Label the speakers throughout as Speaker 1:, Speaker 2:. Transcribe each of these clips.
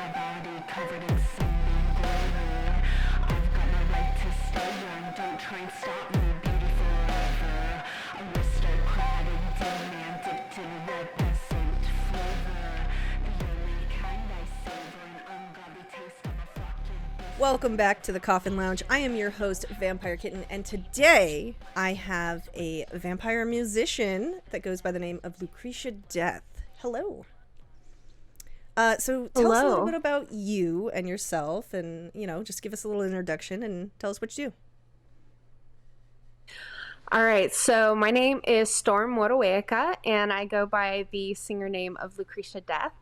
Speaker 1: a body covered in sunbeam glory. I've got no right to stay young, don't try and stop me, beauty forever. Aristocratic demon dipped in red peasant flavor. The only kind I savor, an ungodly taste of a fucking.
Speaker 2: Welcome back to the Coffin Lounge. I am your host, Vampire Kitten, and today I have a vampire musician that goes by the name of Lucretia Death. Hello. So tell us a little bit about you and yourself, and just give us a little introduction and tell us what you do.
Speaker 3: All right, so my name is Storm Moraweika, and I go by the singer name of Lucretia Death.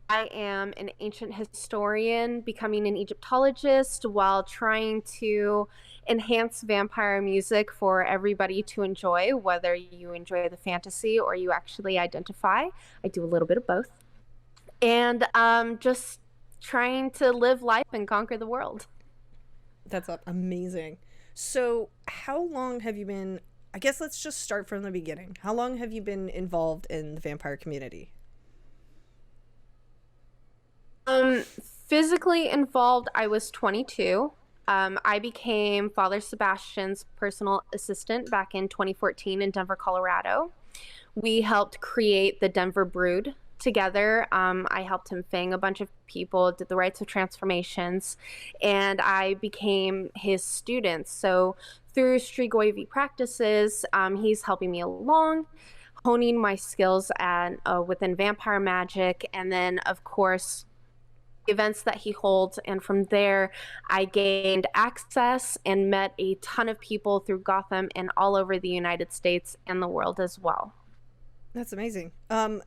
Speaker 3: I am an ancient historian, becoming an Egyptologist while trying to enhance vampire music for everybody to enjoy, whether you enjoy the fantasy or you actually identify. I do a little bit of both. And just trying to live life and conquer the world.
Speaker 2: That's amazing. So how long have you been, I guess let's just start from the beginning. How long have you been involved in the vampire community?
Speaker 3: Physically involved, I was 22. I became Father Sebastian's personal assistant back in 2014 in Denver, Colorado. We helped create the Denver Brood together. I helped him fang a bunch of people, did the rites of transformations, and I became his student. So through Strigoi practices, he's helping me along, honing my skills within vampire magic, and then of course events that he holds. And from there I gained access and met a ton of people through Gotham and all over the United States and the world as well.
Speaker 2: That's amazing.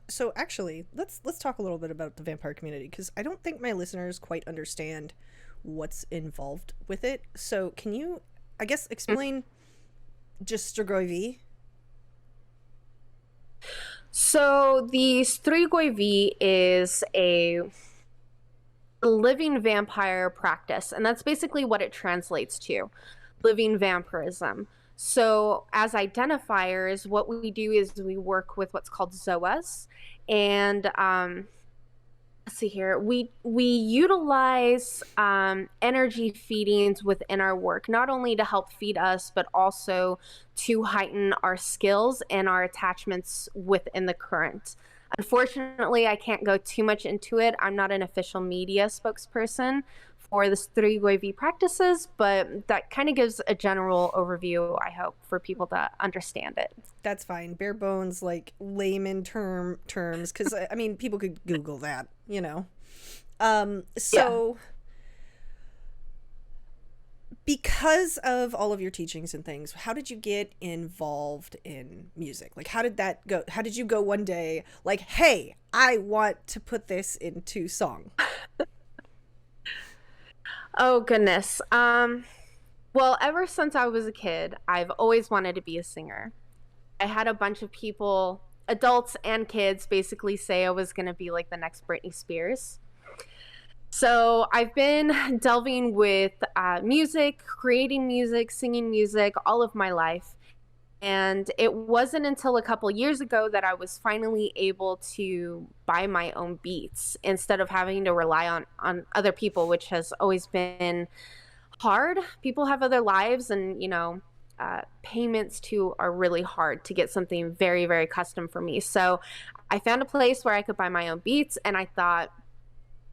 Speaker 2: So actually, let's talk a little bit about the vampire community, because I don't think my listeners quite understand what's involved with it. So can you, I guess, explain just Strigoi?
Speaker 3: So the Strigoi is a living vampire practice, and that's basically what it translates to, living vampirism. So as identifiers, what we do is we work with what's called zoas, and let's see here, we utilize energy feedings within our work, not only to help feed us, but also to heighten our skills and our attachments within the current. Unfortunately, I can't go too much into it. I'm not an official media spokesperson for the Strigoi practices, but that kind of gives a general overview, I hope, for people to understand it.
Speaker 2: That's fine. Bare bones, like layman terms, because I mean, people could Google that, So because of all of your teachings and things, how did you get involved in music? Like, how did that go? How did you go one day, like, hey, I want to put this into song?
Speaker 3: Oh, goodness. Well, ever since I was a kid, I've always wanted to be a singer. I had a bunch of people, adults and kids, basically say I was going to be like the next Britney Spears. So I've been delving with music, creating music, singing music all of my life. And it wasn't until a couple years ago that I was finally able to buy my own beats instead of having to rely on other people, which has always been hard. People have other lives, and payments too are really hard to get something very, very custom for me. So I found a place where I could buy my own beats, and I thought,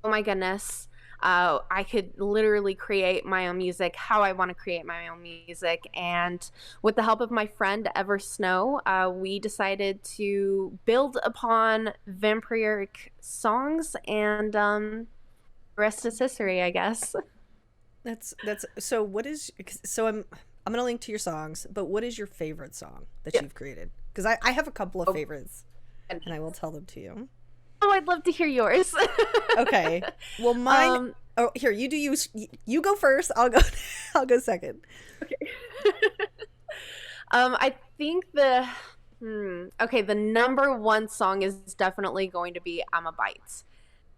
Speaker 3: oh my goodness, I could literally create my own music how I want to create my own music. And with the help of my friend Ever Snow, we decided to build upon vampiric songs, and the rest is history, I guess.
Speaker 2: That's so. What is so? I'm gonna link to your songs, but what is your favorite song that you've created? Because I have a couple of favorites, and I will tell them to you.
Speaker 3: Oh, I'd love to hear yours.
Speaker 2: Okay. Well, mine. Here, you go first. I'll go second.
Speaker 3: Okay. I think the number one song is definitely going to be "I'm a Bite."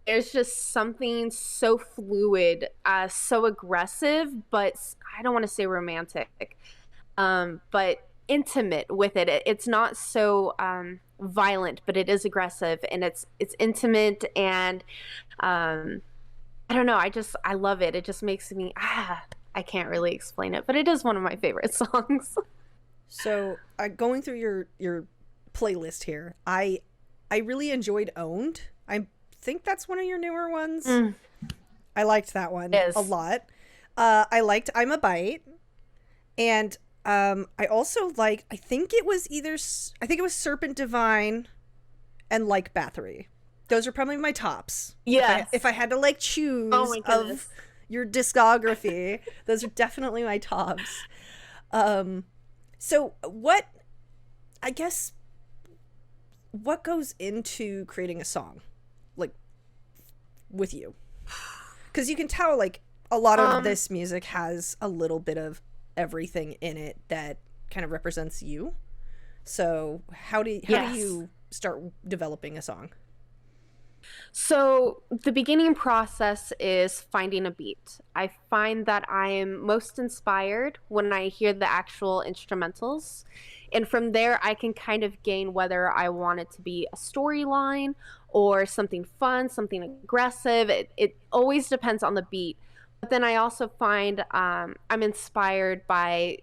Speaker 3: There's just something so fluid, so aggressive, but I don't want to say romantic, but intimate with it. It's not so violent, but it is aggressive, and it's intimate, and I don't know. I love it. It just makes me, I can't really explain it, but it is one of my favorite songs.
Speaker 2: So, going through your playlist here, I really enjoyed Owned. I think that's one of your newer ones. I liked that one a lot. I liked I'm a Bite. And I also liked, I think it was Serpent Divine and Like Bathory. Those are probably my tops.
Speaker 3: Yes.
Speaker 2: If I had to like choose of your discography, those are definitely my tops. So what goes into creating a song, like, with you? Because you can tell, like, a lot of this music has a little bit of everything in it that kind of represents you. So how do you start developing a song?
Speaker 3: So the beginning process is finding a beat. I find that I am most inspired when I hear the actual instrumentals. And from there, I can kind of gain whether I want it to be a storyline or something fun, something aggressive. It always depends on the beat. But then I also find I'm inspired by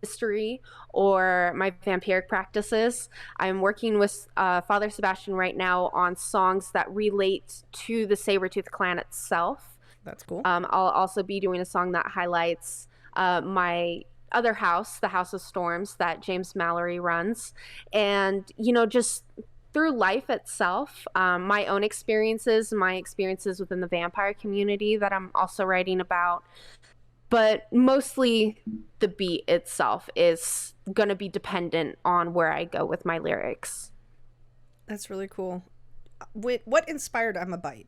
Speaker 3: history or my vampiric practices. I'm working with Father Sebastian right now on songs that relate to the Sabretooth clan itself.
Speaker 2: That's cool.
Speaker 3: I'll also be doing a song that highlights my other house, the House of Storms, that James Mallory runs. And, just through life itself, my own experiences, my experiences within the vampire community that I'm also writing about. But mostly the beat itself is going to be dependent on where I go with my lyrics.
Speaker 2: That's really cool. What inspired I'm a Bite?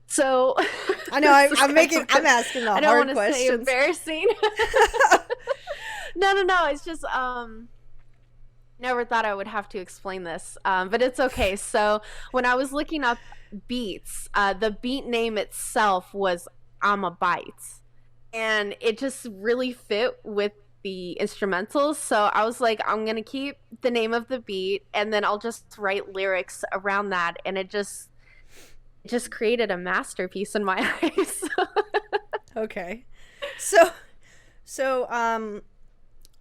Speaker 3: So
Speaker 2: I know I'm asking the hard questions.
Speaker 3: I don't want to say embarrassing. No. It's just never thought I would have to explain this, but it's okay. So when I was looking up beats, the beat name itself was I'm a Bite, and it just really fit with the instrumentals. So I was like, I'm gonna keep the name of the beat, and then I'll just write lyrics around that, and it just created a masterpiece in my eyes.
Speaker 2: Okay, so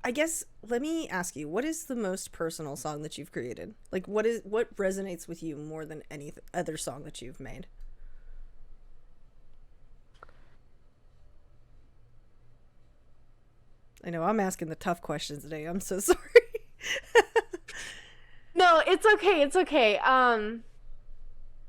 Speaker 2: I guess let me ask you, what is the most personal song that you've created? Like, what resonates with you more than any other song that you've made? I know I'm asking the tough questions today. I'm so sorry.
Speaker 3: No, it's okay. It's okay.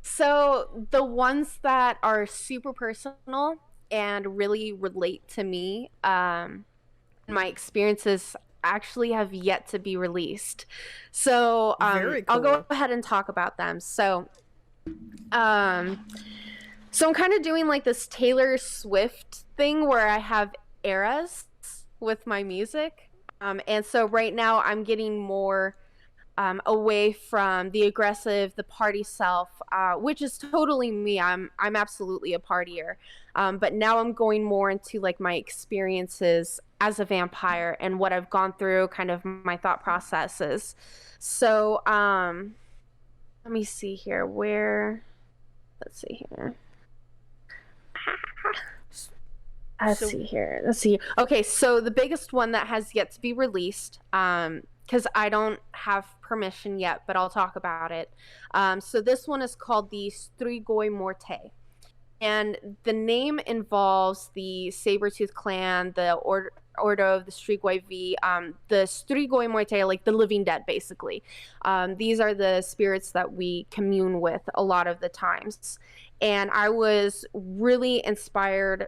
Speaker 3: So the ones that are super personal and really relate to me, my experiences actually have yet to be released. So
Speaker 2: Very cool.
Speaker 3: I'll go ahead and talk about them. So I'm kind of doing like this Taylor Swift thing where I have eras with my music. And so right now I'm getting more away from the aggressive, the party self, which is totally me. I'm absolutely a partier. But now I'm going more into like my experiences as a vampire and what I've gone through, kind of my thought processes. So let me see here. Let's see here. Let's see. Okay, so the biggest one that has yet to be released, because I don't have permission yet, but I'll talk about it. So this one is called the Strigoi Morte. And the name involves the Sabretooth clan, the Order of the Strigoi V. The Strigoi Morte, like the living dead, basically. These are the spirits that we commune with a lot of the times. And I was really inspired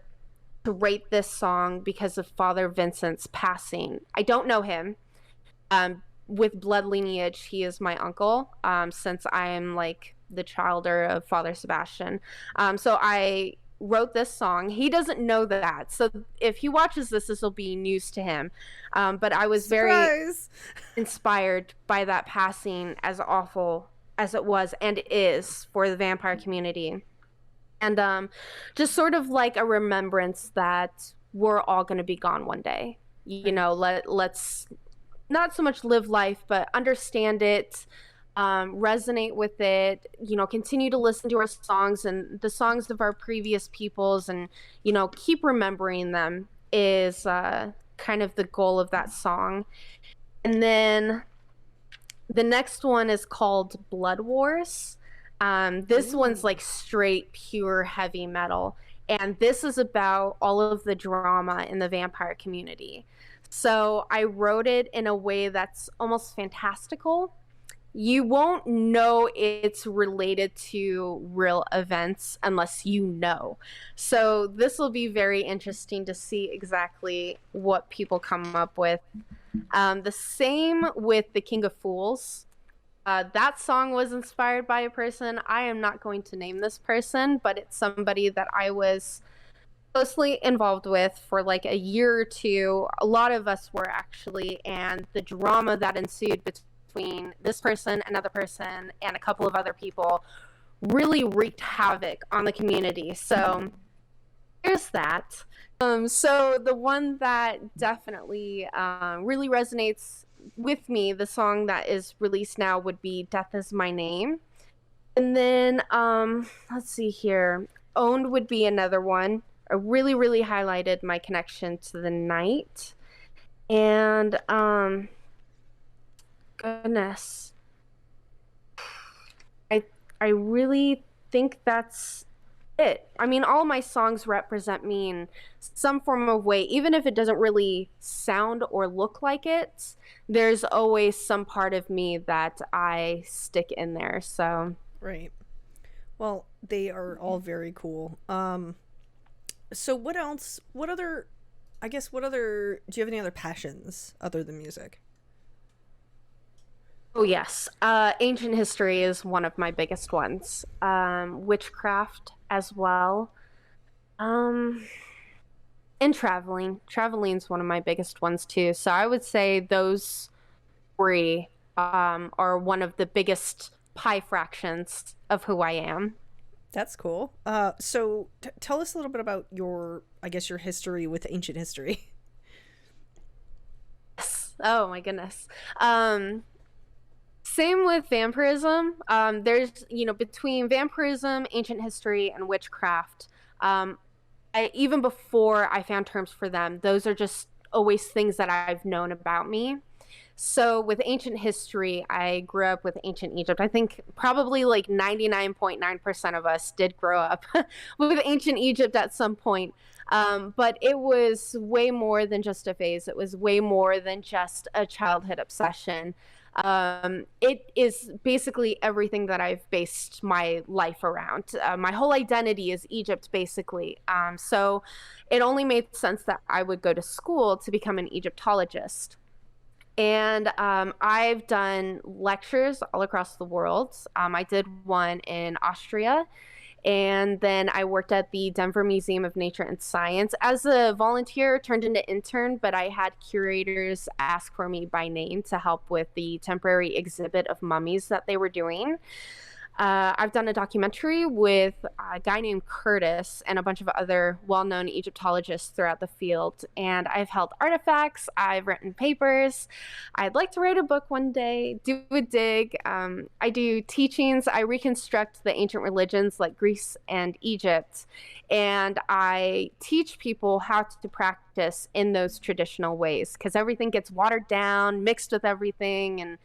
Speaker 3: to write this song because of Father Vincent's passing. I don't know him. With blood lineage, he is my uncle, since I am like the childer of Father Sebastian. So I wrote this song. He doesn't know that. So if he watches this will be news to him. But I was very inspired by that passing, as awful as it was and is for the vampire community. And just sort of like a remembrance that we're all going to be gone one day. Let's not so much live life, but understand it, resonate with it, continue to listen to our songs and the songs of our previous peoples, and, keep remembering them is kind of the goal of that song. And then the next one is called Blood Wars. This one's like straight, pure heavy metal. And this is about all of the drama in the vampire community. So I wrote it in a way that's almost fantastical. You won't know it's related to real events unless you know. So this will be very interesting to see exactly what people come up with. The same with The King of Fools. That song was inspired by a person. I am not going to name this person, but it's somebody that I was closely involved with for like a year or two. A lot of us were actually, and the drama that ensued between this person, another person, and a couple of other people really wreaked havoc on the community. So there's that. So the one that definitely really resonates with me, the song that is released now, would be Death Is My Name. And then let's see here. Owned would be another one. I really, really highlighted my connection to the night. And goodness, I really think that's it. I mean, all my songs represent me in some form of way, even if it doesn't really sound or look like it. There's always some part of me that I stick in there. So
Speaker 2: Right. Well, they are all very cool. So what else? What other? I guess what other? Do you have any other passions other than music?
Speaker 3: oh yes, ancient history is one of my biggest ones. Witchcraft as well. Um, and traveling's one of my biggest ones too. So I would say those three are one of the biggest pie fractions of who I am.
Speaker 2: That's cool. So tell us a little bit about your, I guess, your history with ancient history.
Speaker 3: Oh my goodness. Same with vampirism. There's, between vampirism, ancient history, and witchcraft, even before I found terms for them, those are just always things that I've known about me. So with ancient history, I grew up with ancient Egypt. I think probably like 99.9% of us did grow up with ancient Egypt at some point. But it was way more than just a phase. It was way more than just a childhood obsession. It is basically everything that I've based my life around. My whole identity is Egypt, basically. So it only made sense that I would go to school to become an Egyptologist. And I've done lectures all across the world. I did one in Austria, and then I worked at the Denver Museum of Nature and Science as a volunteer, turned into intern, but I had curators ask for me by name to help with the temporary exhibit of mummies that they were doing. I've done a documentary with a guy named Curtis and a bunch of other well-known Egyptologists throughout the field. And I've held artifacts. I've written papers. I'd like to write a book one day, do a dig. I do teachings. I reconstruct the ancient religions like Greece and Egypt. And I teach people how to practice in those traditional ways, because everything gets watered down, mixed with everything, and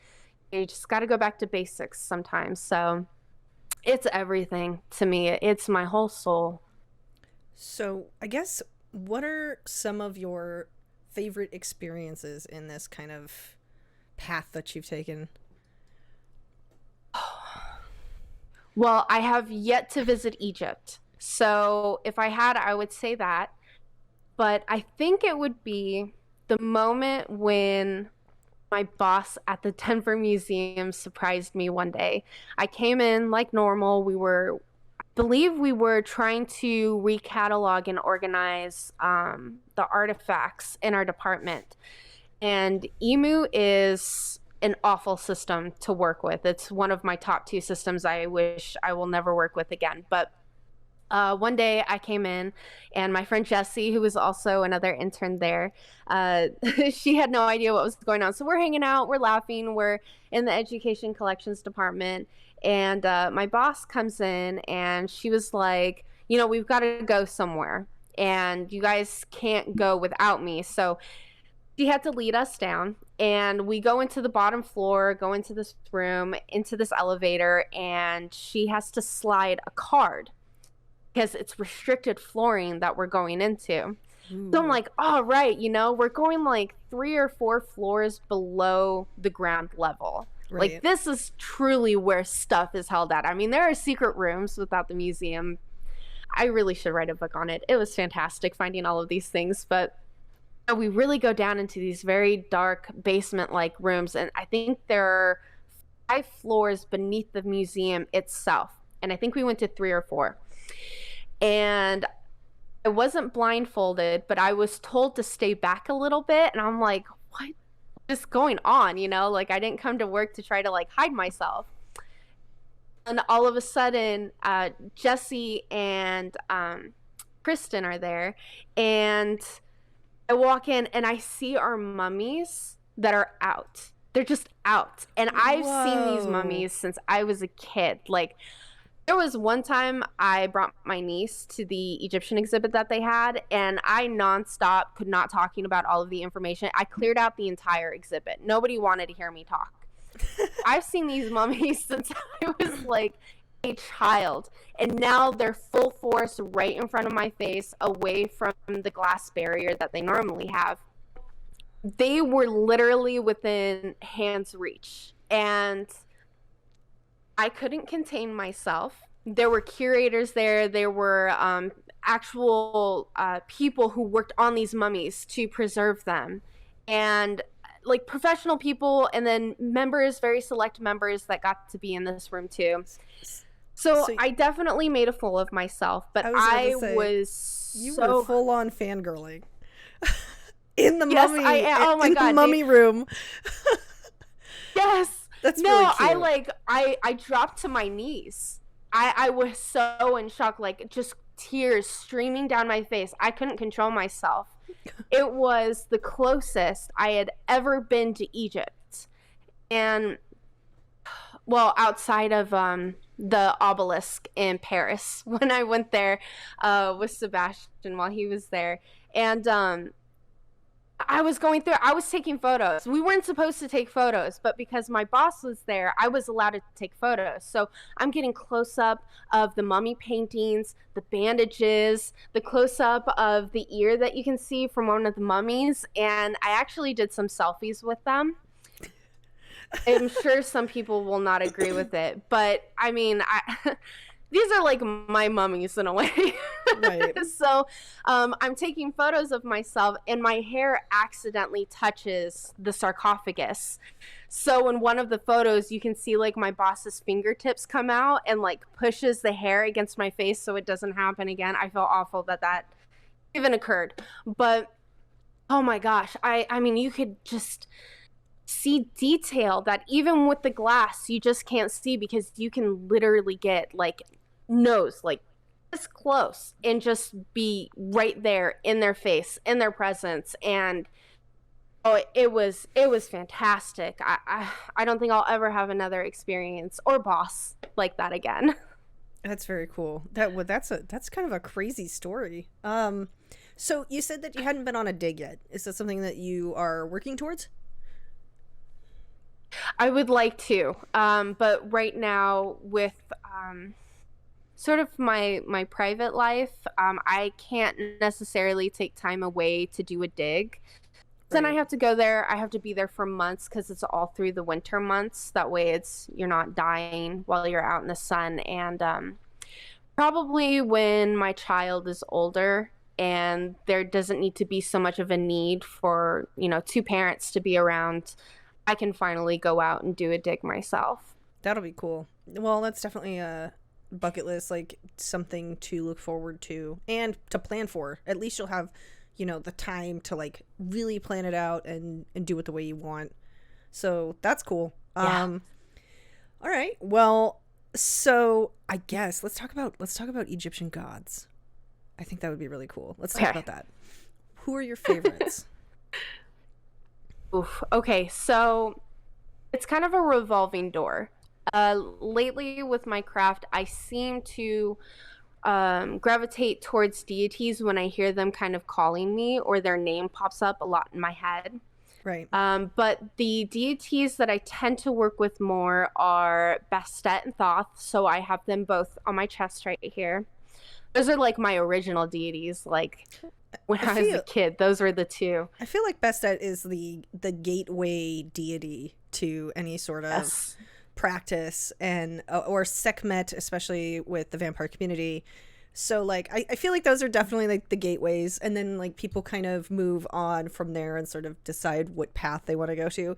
Speaker 3: you just got to go back to basics sometimes. So it's everything to me. It's my whole soul.
Speaker 2: So I guess what are some of your favorite experiences in this kind of path that you've taken?
Speaker 3: Well, I have yet to visit Egypt. So if I had, I would say that. But I think it would be the moment when my boss at the Denver Museum surprised me one day. I came in like normal. I believe we were trying to recatalog and organize the artifacts in our department. And EMU is an awful system to work with. It's one of my top two systems I wish I will never work with again. But One day I came in, and my friend Jessie, who was also another intern there, she had no idea what was going on. So we're hanging out, we're laughing, we're in the education collections department, and my boss comes in, and she was like, we've got to go somewhere, and you guys can't go without me. So she had to lead us down, and we go into the bottom floor, go into this room, into this elevator, and she has to slide a card because it's restricted flooring that we're going into.
Speaker 2: Ooh.
Speaker 3: So I'm like, all right, we're going like 3 or 4 floors below the ground level.
Speaker 2: Right.
Speaker 3: Like, this is truly where stuff is held at. I mean, there are secret rooms without the museum. I really should write a book on it. It was fantastic finding all of these things, but we really go down into these very dark basement-like rooms, and I think there are 5 floors beneath the museum itself, and I think we went to 3 or 4. And I wasn't blindfolded, but I was told to stay back a little bit, and I'm like, what is going on? Like, I didn't come to work to try to like hide myself. And all of a sudden, Jessie and Kristen are there, and I walk in and I see our mummies that are out. They're just out. And I've seen these mummies since I was a kid. Like, there was one time I brought my niece to the Egyptian exhibit that they had, and I nonstop could not talking about all of the information. I cleared out the entire exhibit. Nobody wanted to hear me talk. I've seen these mummies since I was like a child, and now they're full force right in front of my face, away from the glass barrier that they normally have. They were literally within hand's reach, and I couldn't contain myself. There were curators there. There were actual people who worked on these mummies to preserve them, and like professional people, and then members, very select members that got to be in this room too. So I definitely made a fool of myself, but I was
Speaker 2: you
Speaker 3: so...
Speaker 2: were full on fangirling in the
Speaker 3: yes,
Speaker 2: mummy.
Speaker 3: I am. Oh my God,
Speaker 2: the mummy room.
Speaker 3: Yes.
Speaker 2: That's really cute.
Speaker 3: I dropped to my knees. I was so in shock, like just tears streaming down my face. I couldn't control myself. It was the closest I had ever been to Egypt. And, well, outside of the obelisk in Paris, when I went there with Sebastian while he was there. And I was taking photos. We weren't supposed to take photos, but because my boss was there, I was allowed to take photos. So I'm getting close up of the mummy paintings, the bandages, the close up of the ear that you can see from one of the mummies. And I actually did some selfies with them. I'm sure some people will not agree with it, but I mean, these are like my mummies in a way. Right. So I'm taking photos of myself, and my hair accidentally touches the sarcophagus. So in one of the photos, you can see like my boss's fingertips come out and like pushes the hair against my face so it doesn't happen again. I feel awful that even occurred. But oh my gosh, I mean, you could just see detail that even with the glass you just can't see, because you can literally get like nose like this close and just be right there in their face, in their presence. And it was fantastic. I don't think I'll ever have another experience or boss like that again.
Speaker 2: That's very cool. That's kind of a crazy story. So you said that you hadn't been on a dig yet. Is that something that you are working towards?
Speaker 3: I would like to, but right now with sort of my private life, I can't necessarily take time away to do a dig. Then I have to go there. I have to be there for months because it's all through the winter months. That way you're not dying while you're out in the sun. And probably when my child is older and there doesn't need to be so much of a need for, 2 parents to be around, I can finally go out and do a dig myself.
Speaker 2: That'll be cool. Well, that's definitely a bucket list, like something to look forward to and to plan for. At least you'll have, the time to like really plan it out and do it the way you want. So that's cool.
Speaker 3: Yeah.
Speaker 2: All right. Well, So I guess let's talk about Egyptian gods. I think that would be really cool. Let's talk
Speaker 3: Okay.
Speaker 2: about that. Who are your favorites?
Speaker 3: Oof. Okay, so it's kind of a revolving door. Lately with my craft, I seem to gravitate towards deities when I hear them kind of calling me or their name pops up a lot in my head.
Speaker 2: Right.
Speaker 3: But the deities that I tend to work with more are Bastet and Thoth, so I have them both on my chest right here. Those are like my original deities. Like when
Speaker 2: I
Speaker 3: I was a
Speaker 2: feel
Speaker 3: kid, those were the two.
Speaker 2: I feel like Bastet is the gateway deity to any sort of
Speaker 3: Yes.
Speaker 2: practice, and or Sekhmet, especially with the vampire community. So like I feel like those are definitely like the gateways, and then like people kind of move on from there and sort of decide what path they want to go to.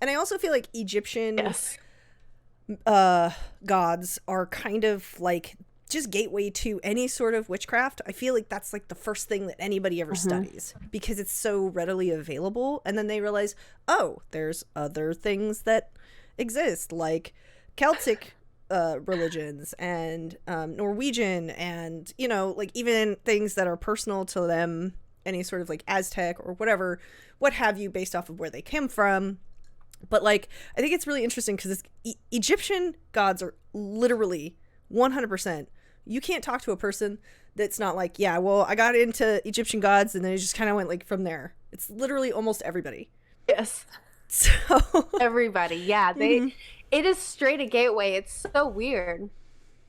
Speaker 2: And I also feel like Egyptian
Speaker 3: Yes.
Speaker 2: gods are kind of like just gateway to any sort of witchcraft. I feel like that's like the first thing that anybody ever studies because it's so readily available, and then they realize, oh, there's other things that exist, like Celtic religions and Norwegian, and like even things that are personal to them, any sort of like Aztec or whatever, what have you, based off of where they came from. But like I think it's really interesting because Egyptian gods are literally 100%. You can't talk to a person that's not like, yeah, well, I got into Egyptian gods and then it just kind of went like from there. It's literally almost everybody.
Speaker 3: Yes.
Speaker 2: So
Speaker 3: Everybody. Yeah. It is straight a gateway. It's so weird.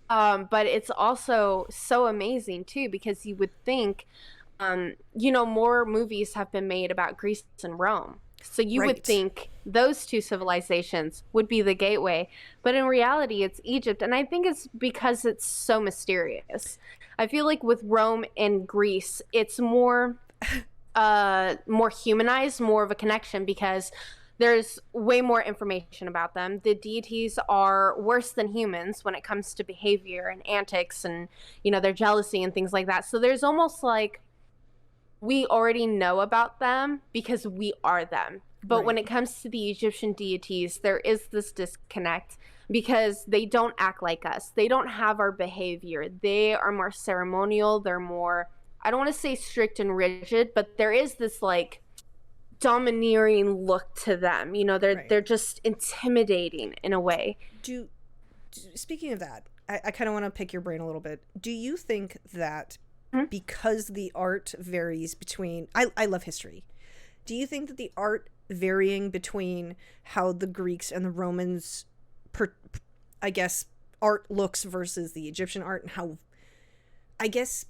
Speaker 3: But it's also so amazing too, because you would think, more movies have been made about Greece and Rome. So you would
Speaker 2: Right.
Speaker 3: think those two civilizations would be the gateway. But in reality, it's Egypt. And I think it's because it's so mysterious. I feel like with Rome and Greece, it's more humanized, more of a connection, because there's way more information about them. The deities are worse than humans when it comes to behavior and antics and, their jealousy and things like that. So there's almost like we already know about them because we are them. But when
Speaker 2: Right.
Speaker 3: it comes to the Egyptian deities, there is this disconnect because they don't act like us. They don't have our behavior. They are more ceremonial. They're more, I don't want to say strict and rigid, but there is this like domineering look to them. They're
Speaker 2: Right.
Speaker 3: they're just intimidating in a way.
Speaker 2: Speaking of that, I kind of want to pick your brain a little bit. Do you think that
Speaker 3: Mhm.
Speaker 2: because the art varies between, I love history. Do you think that the art varying between how the Greeks and the Romans, I guess, art looks versus the Egyptian art, and how, I guess,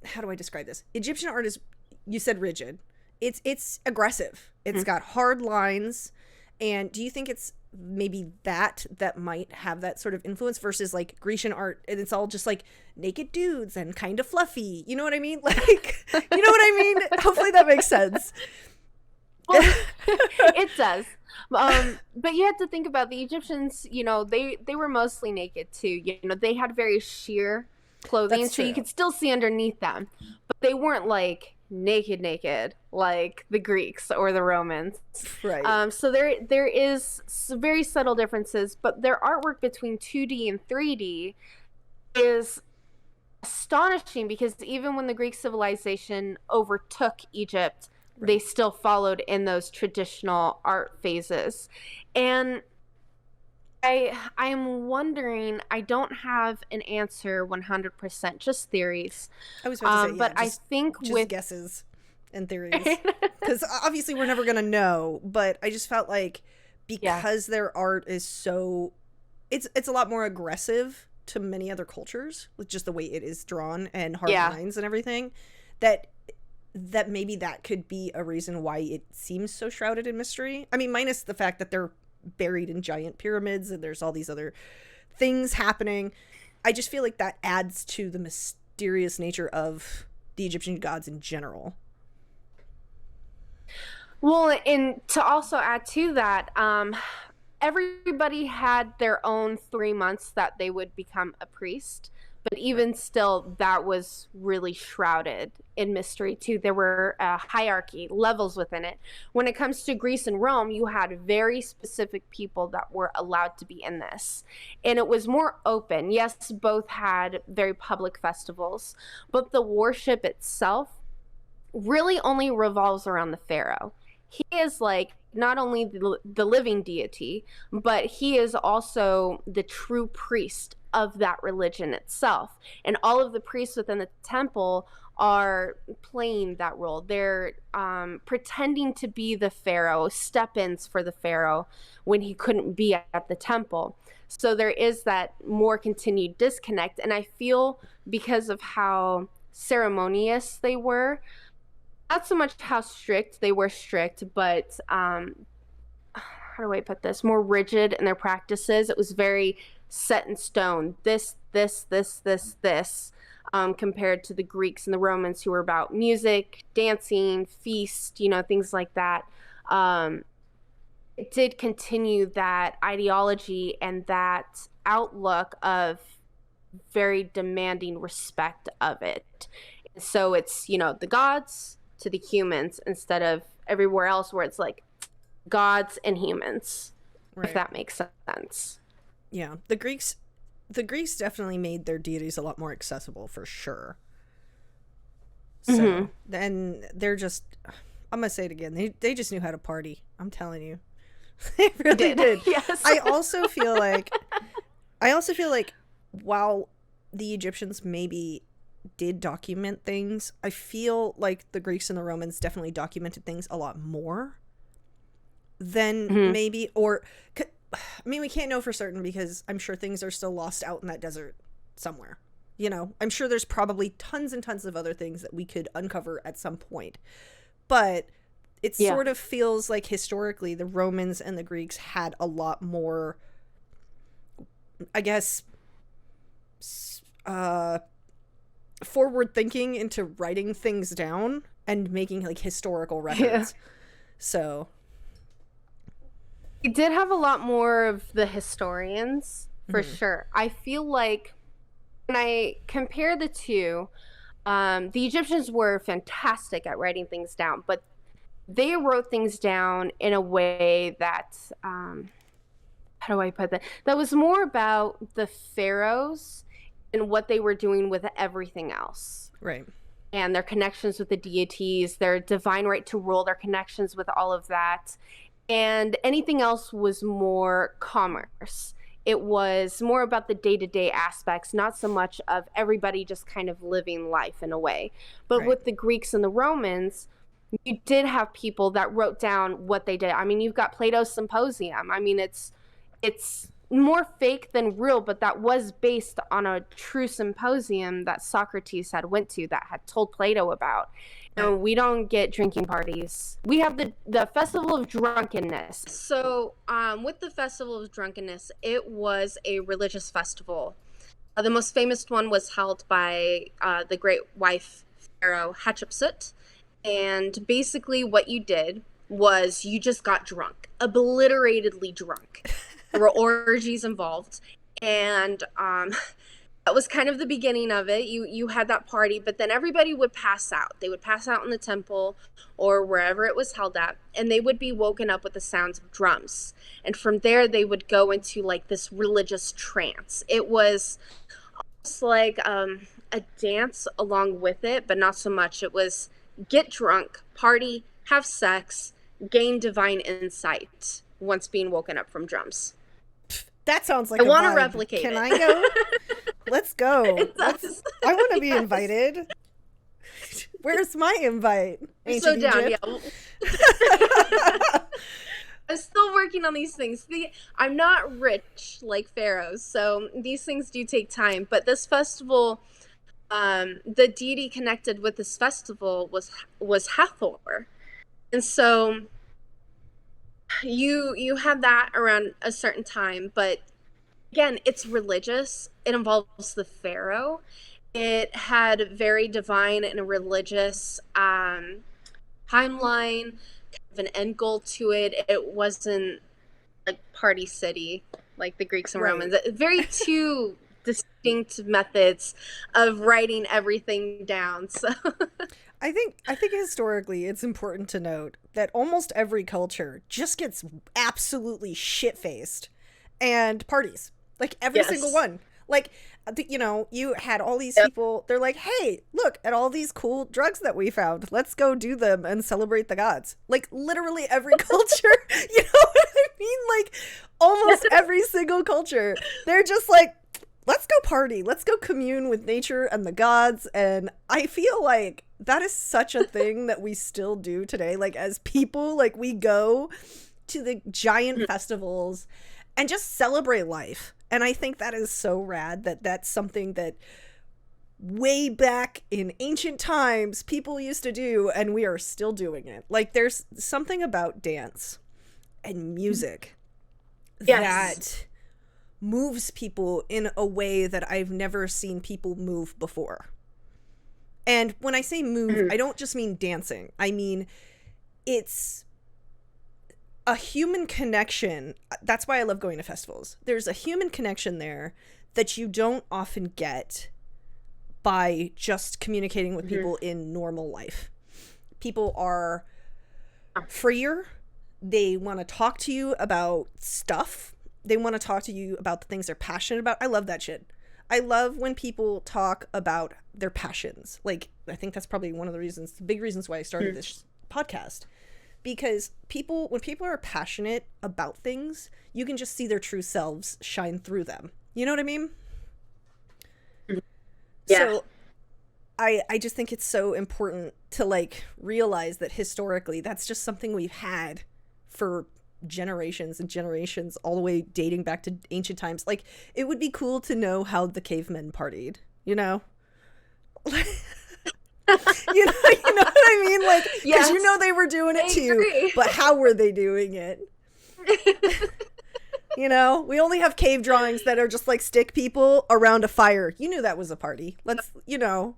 Speaker 2: how do I describe this? Egyptian art is, you said rigid. It's aggressive. It's got hard lines. And do you think it's maybe that might have that sort of influence versus like Grecian art, and it's all just like naked dudes and kind of fluffy? You know what I mean? Like, you know what I mean? Hopefully that makes sense.
Speaker 3: Well, it does. But you have to think about the Egyptians, they were mostly naked too. They had very sheer clothing,
Speaker 2: That's
Speaker 3: so you
Speaker 2: true.
Speaker 3: could still see underneath them. But they weren't like naked like the Greeks or the Romans.
Speaker 2: Right.
Speaker 3: So there is very subtle differences, but their artwork between 2D and 3D is astonishing, because even when the Greek civilization overtook Egypt, they still followed in those traditional art phases. And I'm wondering, I don't have an answer 100%, just theories.
Speaker 2: I was about to say, yeah,
Speaker 3: But I think
Speaker 2: just
Speaker 3: with
Speaker 2: guesses and theories, because obviously we're never gonna know. But I just felt like because their art is so, it's a lot more aggressive to many other cultures with just the way it is drawn and hard lines and everything, that maybe that could be a reason why it seems so shrouded in mystery. I mean, minus the fact that they're buried in giant pyramids and there's all these other things happening. I just feel like that adds to the mysterious nature of the Egyptian gods in general.
Speaker 3: Well, and to also add to that, everybody had their own 3 months that they would become a priest. But even still, that was really shrouded in mystery too. There were hierarchy, levels within it. When it comes to Greece and Rome, you had very specific people that were allowed to be in this. And it was more open. Yes, both had very public festivals, but the worship itself really only revolves around the pharaoh. He is like not only the living deity, but he is also the true priest of that religion itself. And all of the priests within the temple are playing that role. They're pretending to be the pharaoh, step-ins for the pharaoh when he couldn't be at the temple. So there is that more continued disconnect. And I feel because of how ceremonious they were, not so much how strict they were strict, but how do I put this? More rigid in their practices. It was very set in stone. This, compared to the Greeks and the Romans, who were about music, dancing, feast, things like that. It did continue that ideology and that outlook of very demanding respect of it. So it's, the gods to the humans instead of everywhere else where it's like gods and humans, right. If that makes sense.
Speaker 2: Yeah, the Greeks definitely made their deities a lot more accessible for sure. So then they're just, I'm gonna say it again, they just knew how to party. I'm telling you. They really did.
Speaker 3: Yes.
Speaker 2: I also feel like while the Egyptians maybe did document things, I feel like the Greeks and the Romans definitely documented things a lot more than maybe, or I mean, we can't know for certain because I'm sure things are still lost out in that desert somewhere. I'm sure there's probably tons and tons of other things that we could uncover at some point. But it sort of feels like historically the Romans and the Greeks had a lot more, I guess, forward thinking into writing things down and making like historical records. So
Speaker 3: it did have a lot more of the historians for sure. I feel like when I compare the two, the Egyptians were fantastic at writing things down, but they wrote things down in a way that how do I put that? That was more about the pharaohs and what they were doing with everything else.
Speaker 2: Right.
Speaker 3: And their connections with the deities, their divine right to rule, their connections with all of that. And anything else was more commerce. It was more about the day-to-day aspects, not so much of everybody just kind of living life in a way. But with the Greeks and the Romans, you did have people that wrote down what they did. I mean, you've got Plato's Symposium. I mean, it's more fake than real, but that was based on a true symposium that Socrates had went to that had told Plato about. And we don't get drinking parties. We have the Festival of Drunkenness. So with the Festival of Drunkenness, it was a religious festival. The most famous one was held by the great wife pharaoh Hatshepsut. And basically what you did was you just got drunk, obliteratedly drunk. There were orgies involved, and that was kind of the beginning of it. You had that party, but then everybody would pass out. They would pass out in the temple or wherever it was held at, and they would be woken up with the sounds of drums. And from there, they would go into like this religious trance. It was almost like a dance along with it, but not so much. It was get drunk, party, have sex, gain divine insight once being woken up from drums.
Speaker 2: That sounds like
Speaker 3: I want to replicate
Speaker 2: Can
Speaker 3: it.
Speaker 2: I go? Let's go. I want to be invited. Where's my invite?
Speaker 3: I'm so down,
Speaker 2: Egypt?
Speaker 3: yeah. I'm still working on these things. I'm not rich like pharaohs, so these things do take time. But this festival, the deity connected with this festival was Hathor. And so you have that around a certain time, but again, it's religious. It involves the pharaoh. It had very divine and religious timeline, kind of an end goal to it. It wasn't like party city like the Greeks and Romans. Very two distinct methods of writing everything down. So
Speaker 2: I think historically it's important to note that almost every culture just gets absolutely shit-faced and parties. Like every single one. Like, you know, you had all these people, they're like, hey, look at all these cool drugs that we found. Let's go do them and celebrate the gods. Like, literally every culture, you know what I mean? Like, almost every single culture. They're just like, let's go party. Let's go commune with nature and the gods. And I feel like that is such a thing that we still do today. Like, as people, like, we go to the giant festivals and just celebrate life. And I think that is so rad that that's something that way back in ancient times people used to do, and we are still doing it. Like, there's something about dance and music that moves people in a way that I've never seen people move before. And when I say move, I don't just mean dancing. I mean, it's a human connection. That's why I love going to festivals. There's a human connection there that you don't often get by just communicating with people in normal life. People are freer. They want to talk to you about stuff. They want to talk to you about the things they're passionate about. I love that shit. I love when people talk about their passions. Like, I think that's probably one of the big reasons why I started this podcast. Because when people are passionate about things, you can just see their true selves shine through them. You know what I mean? Yeah. So I just think it's so important to, like, realize that historically that's just something we've had for generations and generations, all the way dating back to ancient times. Like, it would be cool to know how the cavemen partied, you know? you know what I mean? Like, because you know they were doing it too, but how were they doing it? You know, we only have cave drawings that are just like stick people around a fire. You knew that was a party. Let's, you know.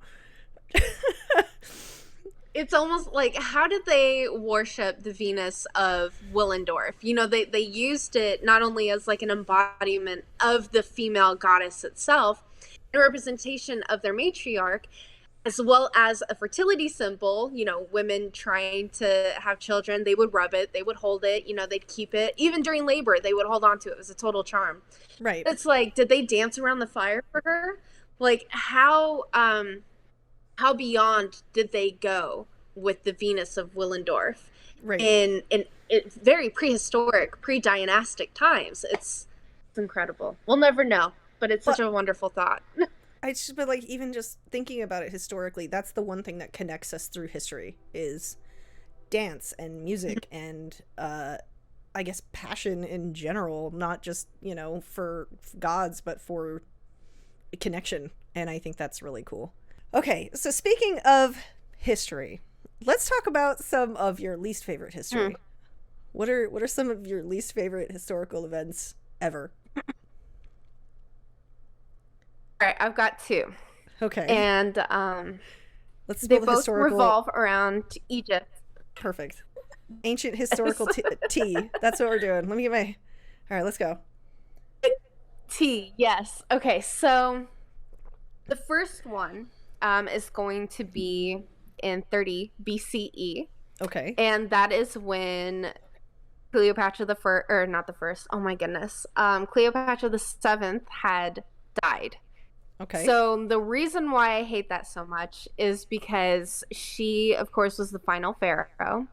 Speaker 3: It's almost like, how did they worship the Venus of Willendorf? You know, they used it not only as like an embodiment of the female goddess itself, a representation of their matriarch, as well as a fertility symbol. You know, women trying to have children, they would rub it, they would hold it, you know, they'd keep it. Even during labor, they would hold on to it. It was a total charm. Right. It's like, did they dance around the fire for her? Like, how beyond did they go with the Venus of Willendorf? Right. In very prehistoric, pre-dynastic times. It's incredible. We'll never know, but it's such a wonderful thought.
Speaker 2: But like, even just thinking about it historically, that's the one thing that connects us through history is dance and music and I guess passion in general, not just, you know, for gods, but for connection. And I think that's really cool. Okay, so speaking of history, let's talk about some of your least favorite history. What are some of your least favorite historical events ever?
Speaker 3: All right, I've got two.
Speaker 2: Okay.
Speaker 3: And
Speaker 2: they both
Speaker 3: revolve around Egypt.
Speaker 2: Perfect. Ancient historical tea. That's what we're doing. Let me get my... All right, let's go.
Speaker 3: Tea, yes. Okay, so the first one is going to be in 30 BCE.
Speaker 2: Okay.
Speaker 3: And that is when Cleopatra the first, or not the first, oh my goodness, Cleopatra the seventh had died.
Speaker 2: Okay.
Speaker 3: So the reason why I hate that so much is because she, of course, was the final pharaoh.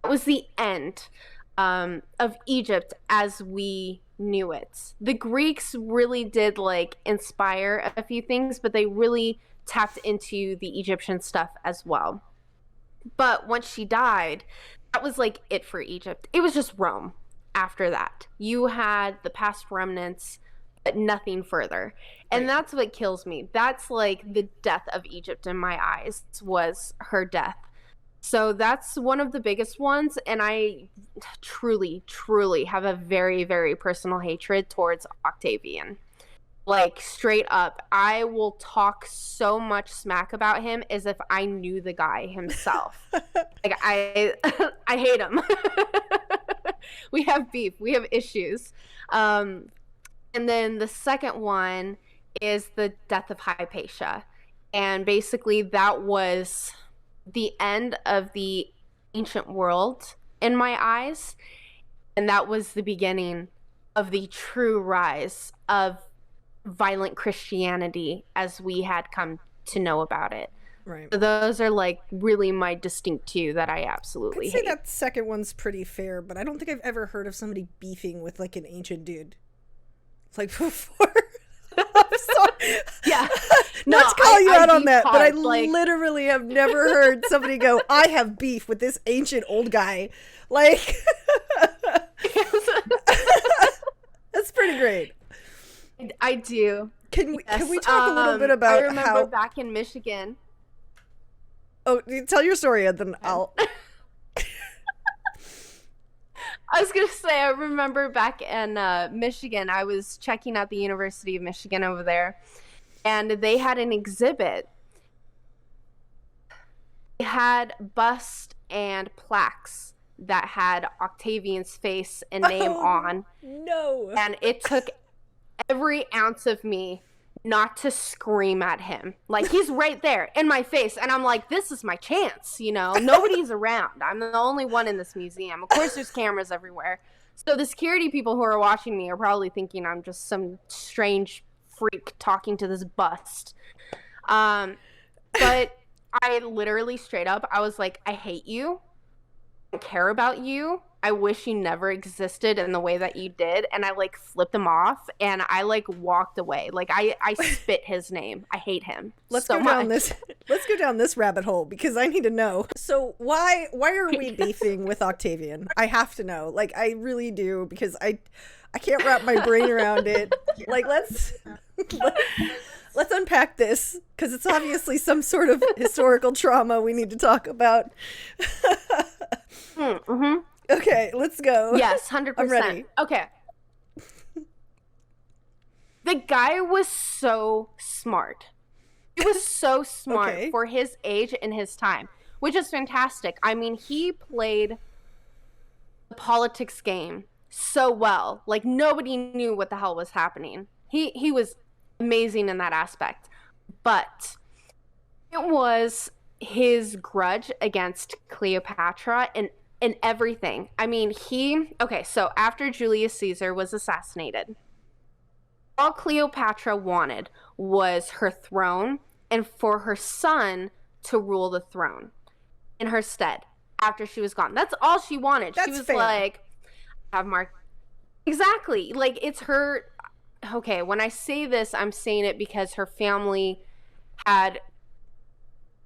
Speaker 3: It was the end of Egypt as we knew it. The Greeks really did, like, inspire a few things, but they really tapped into the Egyptian stuff as well. But once she died, that was like it for Egypt. It was just Rome after that. You had the past remnants, but nothing further. And that's what kills me. That's like the death of Egypt in my eyes, was her death. So that's one of the biggest ones. And I truly, truly have a very, very personal hatred towards Octavian. Like, straight up, I will talk so much smack about him as if I knew the guy himself. Like, I hate him. We have beef. We have issues. And then the second one is the death of Hypatia. And basically, that was the end of the ancient world in my eyes. And that was the beginning of the true rise of violent Christianity as we had come to know about it.
Speaker 2: Right.
Speaker 3: So those are like really my distinct two that I absolutely
Speaker 2: I'd say
Speaker 3: hate.
Speaker 2: that second one's pretty fair, but I don't think I've ever heard of somebody beefing with like an ancient dude. Like before. I'm sorry.
Speaker 3: Yeah.
Speaker 2: Not to call you out on that, but I
Speaker 3: like,
Speaker 2: literally have never heard somebody go, I have beef with this ancient old guy. Like, that's pretty great.
Speaker 3: I do.
Speaker 2: Can we talk a little bit about
Speaker 3: I remember back in Michigan.
Speaker 2: Oh, tell your story and then I'll...
Speaker 3: I was going to say, I remember back in Michigan, I was checking out the University of Michigan over there, and they had an exhibit. They had busts and plaques that had Octavian's face and name on.
Speaker 2: No.
Speaker 3: And it took every ounce of me not to scream at him. Like, he's right there in my face. And I'm like, this is my chance, you know? Nobody's around. I'm the only one in this museum. Of course, there's cameras everywhere. So the security people who are watching me are probably thinking I'm just some strange freak talking to this bust. But I literally straight up, I was like, I hate you. I don't care about you. I wish you never existed in the way that you did. And I like flipped him off and I like walked away. Like I spit his name. I hate him.
Speaker 2: Let's
Speaker 3: so
Speaker 2: go down this. Let's go down this rabbit hole because I need to know. So why are we beefing with Octavian? I have to know. Like I really do because I can't wrap my brain around it. Like let's unpack this because it's obviously some sort of historical trauma we need to talk about.
Speaker 3: Mm-hmm.
Speaker 2: Okay, let's go.
Speaker 3: Yes, 100%.
Speaker 2: I'm ready.
Speaker 3: Okay. The guy was so smart. He was so smart for his age and his time, which is fantastic. I mean, he played the politics game so well. Like, nobody knew what the hell was happening. He was amazing in that aspect. But it was his grudge against Cleopatra and everything. I mean, so after Julius Caesar was assassinated, all Cleopatra wanted was her throne and for her son to rule the throne in her stead after she was gone. That's all she wanted.
Speaker 2: That's
Speaker 3: she was
Speaker 2: fair.
Speaker 3: like, have Mark. Exactly. Like, it's her. Okay, when I say this, I'm saying it because her family had,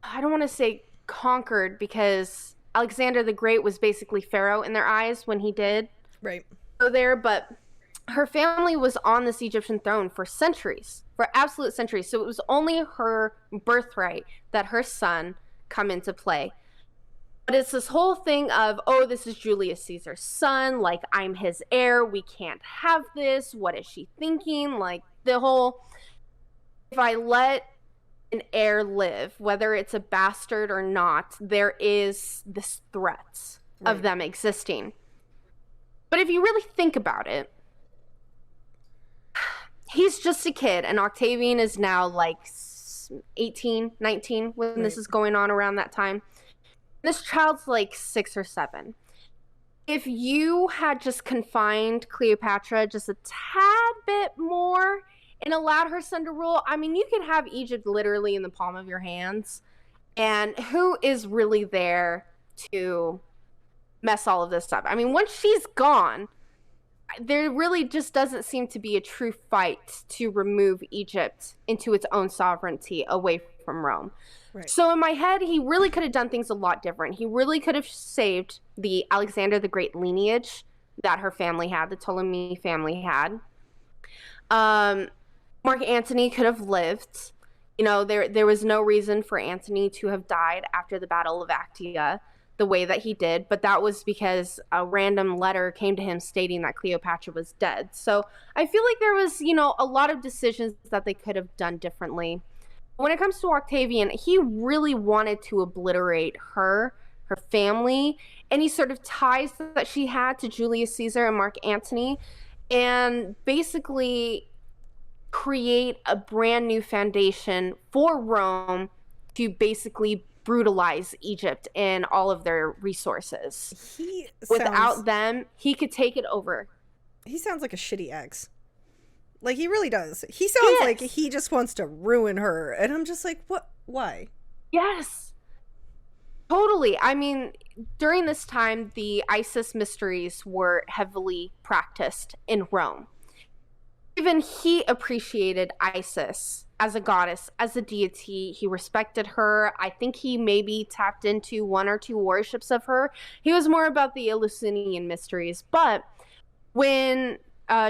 Speaker 3: I don't want to say conquered because Alexander the Great was basically Pharaoh in their eyes when he did go there, but her family was on this Egyptian throne for centuries, for absolute centuries. So it was only her birthright that her son come into play. But it's this whole thing of, oh, this is Julius Caesar's son, like I'm his heir, we can't have this, what is she thinking? Like the whole, if I let an heir live, whether it's a bastard or not, there is this threat of them existing. But if you really think about it, he's just a kid, and Octavian is now like 18, 19 when this is going on around that time. This child's like 6 or 7. If you had just confined Cleopatra just a tad bit more and allowed her son to rule, I mean, you could have Egypt literally in the palm of your hands. And who is really there to mess all of this up? I mean, once she's gone, there really just doesn't seem to be a true fight to remove Egypt into its own sovereignty away from Rome. Right. So in my head, he really could have done things a lot different. He really could have saved the Alexander the Great lineage that her family had, the Ptolemy family had. Mark Antony could have lived. You know, there was no reason for Antony to have died after the Battle of Actia the way that he did, but that was because a random letter came to him stating that Cleopatra was dead. So I feel like there was, a lot of decisions that they could have done differently. When it comes to Octavian, he really wanted to obliterate her family, any sort of ties that she had to Julius Caesar and Mark Antony, and basically create a brand new foundation for Rome to basically brutalize Egypt and all of their resources. Without them, he could take it over.
Speaker 2: He sounds like a shitty ex. Like, he really does. He sounds like he just wants to ruin her. And I'm just like, what? Why?
Speaker 3: Yes. Totally. I mean, during this time, the Isis mysteries were heavily practiced in Rome. Even he appreciated Isis as a goddess, as a deity. He respected her. I think he maybe tapped into one or two worships of her. He was more about the Eleusinian mysteries. But when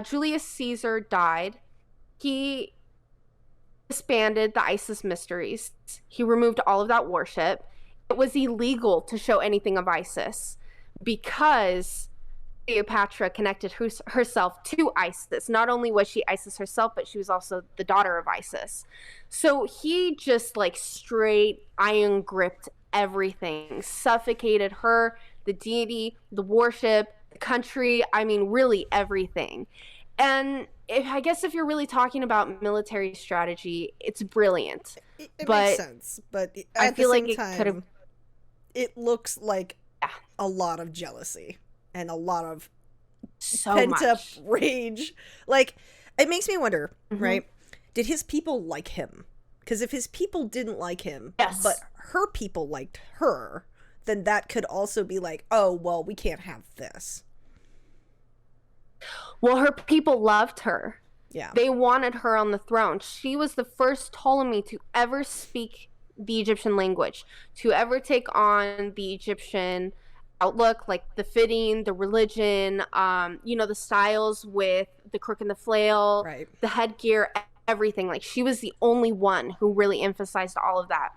Speaker 3: Julius Caesar died, he disbanded the Isis mysteries. He removed all of that worship. It was illegal to show anything of Isis because Cleopatra connected herself to Isis. Not only was she Isis herself, but she was also the daughter of Isis. So he just like straight iron gripped everything, suffocated her, the deity, the worship, the country. I mean, really everything. And I guess if you're really talking about military strategy, it's brilliant.
Speaker 2: It makes sense, but
Speaker 3: I feel like
Speaker 2: it looks like a lot of jealousy and a lot of
Speaker 3: so
Speaker 2: pent-up rage. Like, it makes me wonder, right? Did his people like him? Because if his people didn't like him, but her people liked her, then that could also be like, oh, well, we can't have this.
Speaker 3: Well, her people loved her.
Speaker 2: Yeah.
Speaker 3: They wanted her on the throne. She was the first Ptolemy to ever speak the Egyptian language, to ever take on the Egyptian outlook, like the fitting, the religion, the styles with the crook and the flail,
Speaker 2: right,
Speaker 3: the headgear, everything. Like, she was the only one who really emphasized all of that.